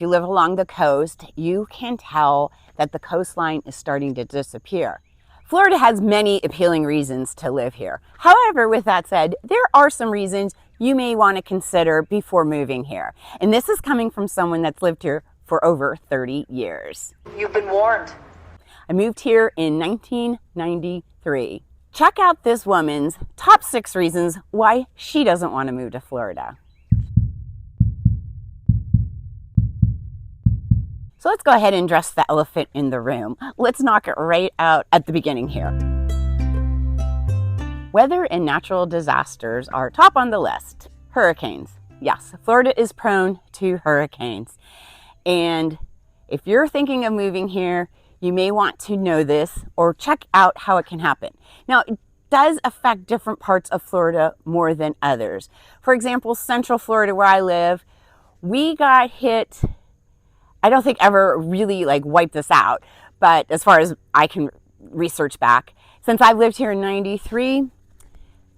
you live along the coast, you can tell that the coastline is starting to disappear. Florida has many appealing reasons to live here. However, with that said, there are some reasons you may want to consider before moving here. And this is coming from someone that's lived here for over 30 years. You've been warned. I moved here in 1993. Check out this woman's top 6 reasons why she doesn't want to move to Florida. So let's go ahead and address the elephant in the room. Let's knock it right out at the beginning here. Weather and natural disasters are top on the list. Hurricanes. Yes, Florida is prone to hurricanes. And if you're thinking of moving here, you may want to know this or check out how it can happen. Now, it does affect different parts of Florida more than others. For example, Central Florida, where I live, we got hit. I don't think ever really wiped us out, but as far as I can research back, since I've lived here in 93,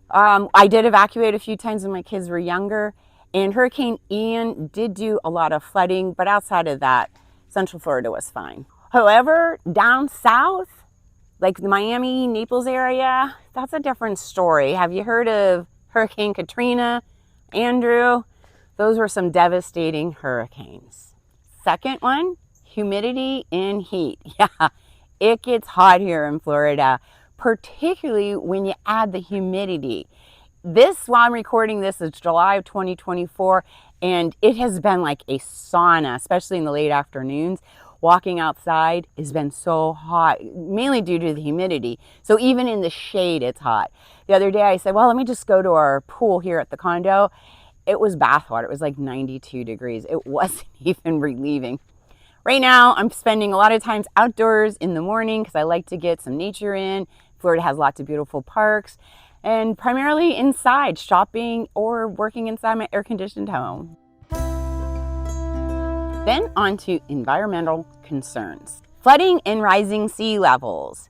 I did evacuate a few times when my kids were younger, and Hurricane Ian did do a lot of flooding, but outside of that, Central Florida was fine. However, down south, like the Miami, Naples area, that's a different story. Have you heard of Hurricane Katrina, Andrew? Those were some devastating hurricanes. Second one, humidity and heat. Yeah, it gets hot here in Florida, particularly when you add the humidity. While I'm recording this, is July of 2024, and it has been like a sauna, especially in the late afternoons. Walking outside has been so hot, mainly due to the humidity. So even in the shade, it's hot. The other day I said, well, let me just go to our pool here at the condo. It was bath water. It was like 92 degrees. It wasn't even relieving. Right now, I'm spending a lot of times outdoors in the morning because I like to get some nature in. Florida has lots of beautiful parks, and primarily inside, shopping or working inside my air-conditioned home. Then on to environmental concerns. Flooding and rising sea levels.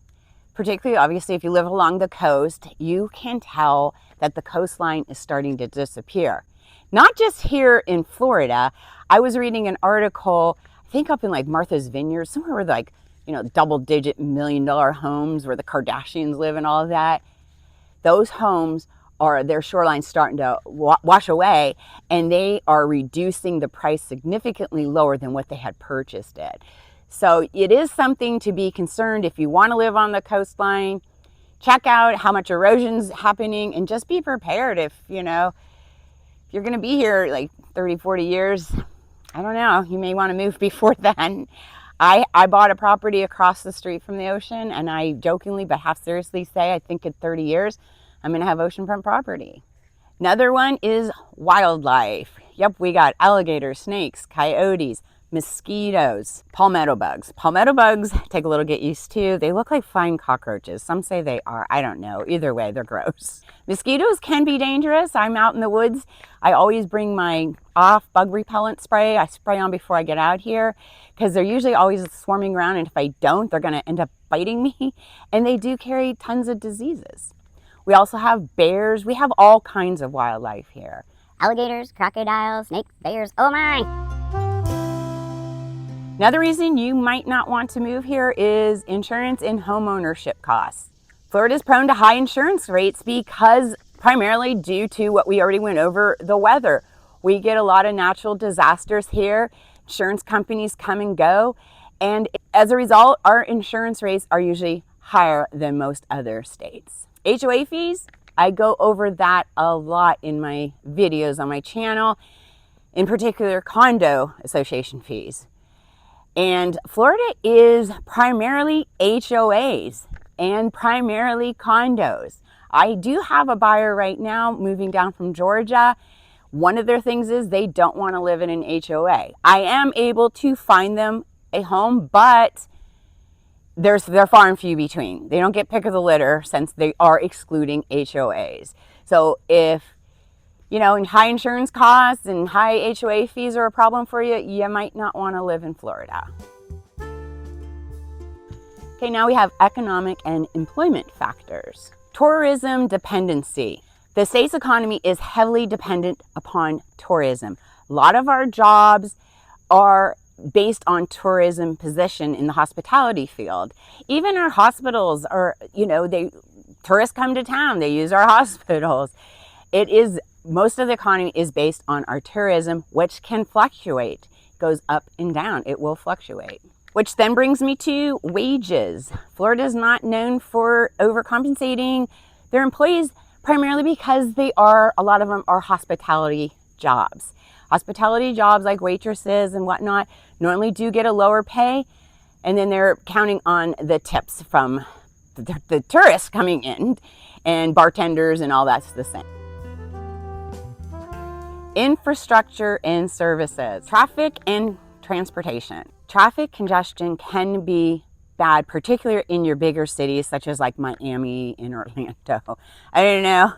Particularly, obviously, if you live along the coast, you can tell that the coastline is starting to disappear. Not just here in Florida. I was reading an article, I think up in Martha's Vineyard, somewhere where double-digit million-dollar homes where the Kardashians live and all of that. Those homes their shoreline's starting to wash away, and they are reducing the price significantly lower than what they had purchased it. So it is something to be concerned if you want to live on the coastline. Check out how much erosion's happening and just be prepared if you're going to be here 30, 40 years. I don't know. You may want to move before then. I bought a property across the street from the ocean, and I jokingly but half seriously say I think in 30 years I'm going to have oceanfront property. Another one is wildlife. Yep, we got alligators, snakes, coyotes, mosquitoes, palmetto bugs. Palmetto bugs take a little get used to. They look like fine cockroaches. Some say they are. I don't know. Either way, they're gross. Mosquitoes can be dangerous. I'm out in the woods. I always bring my bug repellent spray. I spray on before I get out here because they're usually always swarming around, and if I don't, they're going to end up biting me, and they do carry tons of diseases. We also have bears. We have all kinds of wildlife here. Alligators, crocodiles, snakes, bears, oh my! Another reason you might not want to move here is insurance and homeownership costs. Florida is prone to high insurance rates because primarily due to what we already went over, the weather. We get a lot of natural disasters here. Insurance companies come and go. And as a result, our insurance rates are usually higher than most other states. HOA fees, I go over that a lot in my videos on my channel, in particular condo association fees. And Florida is primarily HOAs and primarily condos. I do have a buyer right now moving down from Georgia. One of their things is they don't want to live in an HOA. I am able to find them a home, but they're far and few between. They don't get pick of the litter since they are excluding HOAs. So if high insurance costs and high HOA fees are a problem for you, you might not want to live in Florida. Okay, now we have economic and employment factors. Tourism dependency. The state's economy is heavily dependent upon tourism. A lot of our jobs are based on tourism position in the hospitality field. Even our hospitals are, tourists come to town, they use our hospitals. Most of the economy is based on our tourism, which can fluctuate. It goes up and down. It will fluctuate. Which then brings me to wages. Florida is not known for overcompensating their employees, primarily because a lot of them are hospitality jobs. Hospitality jobs like waitresses and whatnot normally do get a lower pay, and then they're counting on the tips from the tourists coming in, and bartenders and all that's the same. Infrastructure and services, traffic and transportation. Traffic congestion can be bad, particularly in your bigger cities such as like Miami and Orlando. I don't know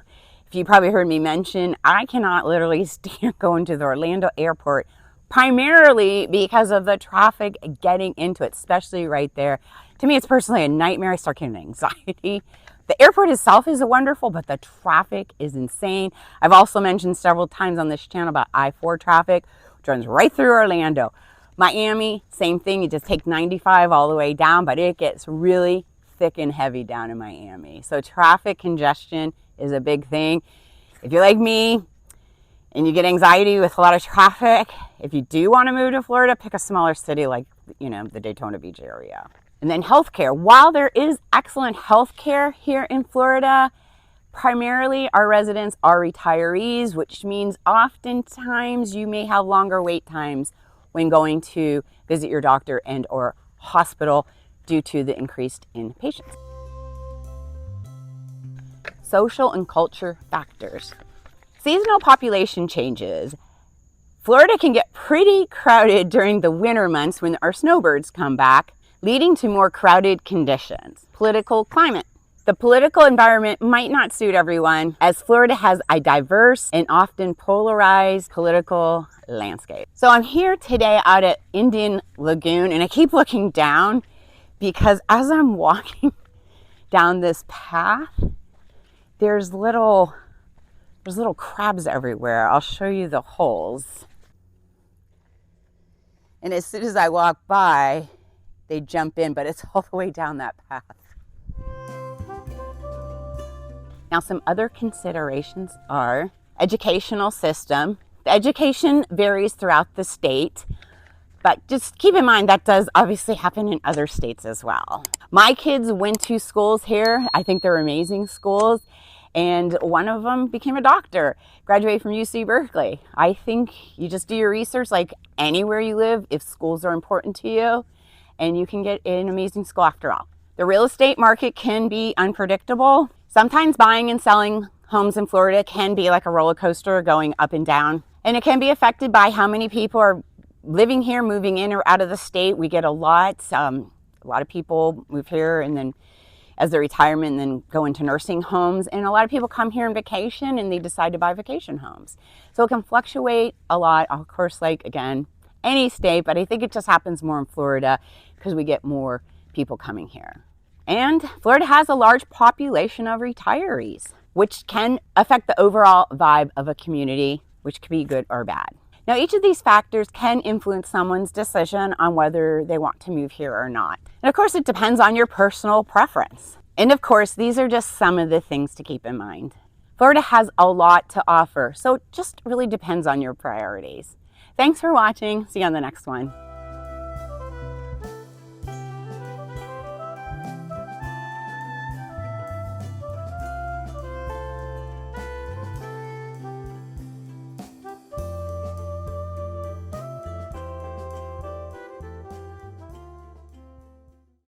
if you probably heard me mention, I cannot literally stand going to the Orlando airport, primarily because of the traffic getting into it, especially right there. To me, it's personally a nightmare. I start getting anxiety. The airport itself is wonderful, but the traffic is insane. I've also mentioned several times on this channel about I-4 traffic, which runs right through Orlando. Miami, same thing. You just take 95 all the way down, but it gets really thick and heavy down in Miami. So traffic congestion is a big thing. If you're like me and you get anxiety with a lot of traffic, if you do want to move to Florida, pick a smaller city like, the Daytona Beach area. And then healthcare. While there is excellent healthcare here in Florida, primarily our residents are retirees, which means oftentimes you may have longer wait times when going to visit your doctor and or hospital due to the increase in patients. Social and culture factors. Seasonal population changes. Florida can get pretty crowded during the winter months when our snowbirds come back, leading to more crowded conditions. Political climate. The political environment might not suit everyone, as Florida has a diverse and often polarized political landscape. So I'm here today out at Indian Lagoon, and I keep looking down because as I'm walking down this path, there's little crabs everywhere. I'll show you the holes. And as soon as I walk by, they jump in, but it's all the way down that path. Now, some other considerations are educational system. The education varies throughout the state, but just keep in mind that does obviously happen in other states as well. My kids went to schools here. I think they're amazing schools. And one of them became a doctor, graduated from UC Berkeley. I think you just do your research like anywhere you live if schools are important to you, and you can get an amazing school after all. The real estate market can be unpredictable. Sometimes buying and selling homes in Florida can be like a roller coaster going up and down. And it can be affected by how many people are living here, moving in or out of the state. We get a lot of people move here and then as their retirement and then go into nursing homes. And a lot of people come here on vacation and they decide to buy vacation homes. So it can fluctuate a lot, of course, like again, any state, but I think it just happens more in Florida because we get more people coming here. And Florida has a large population of retirees, which can affect the overall vibe of a community, which could be good or bad. Now, each of these factors can influence someone's decision on whether they want to move here or not. And of course, it depends on your personal preference. And of course, these are just some of the things to keep in mind. Florida has a lot to offer, so it just really depends on your priorities. Thanks for watching. See you on the next one.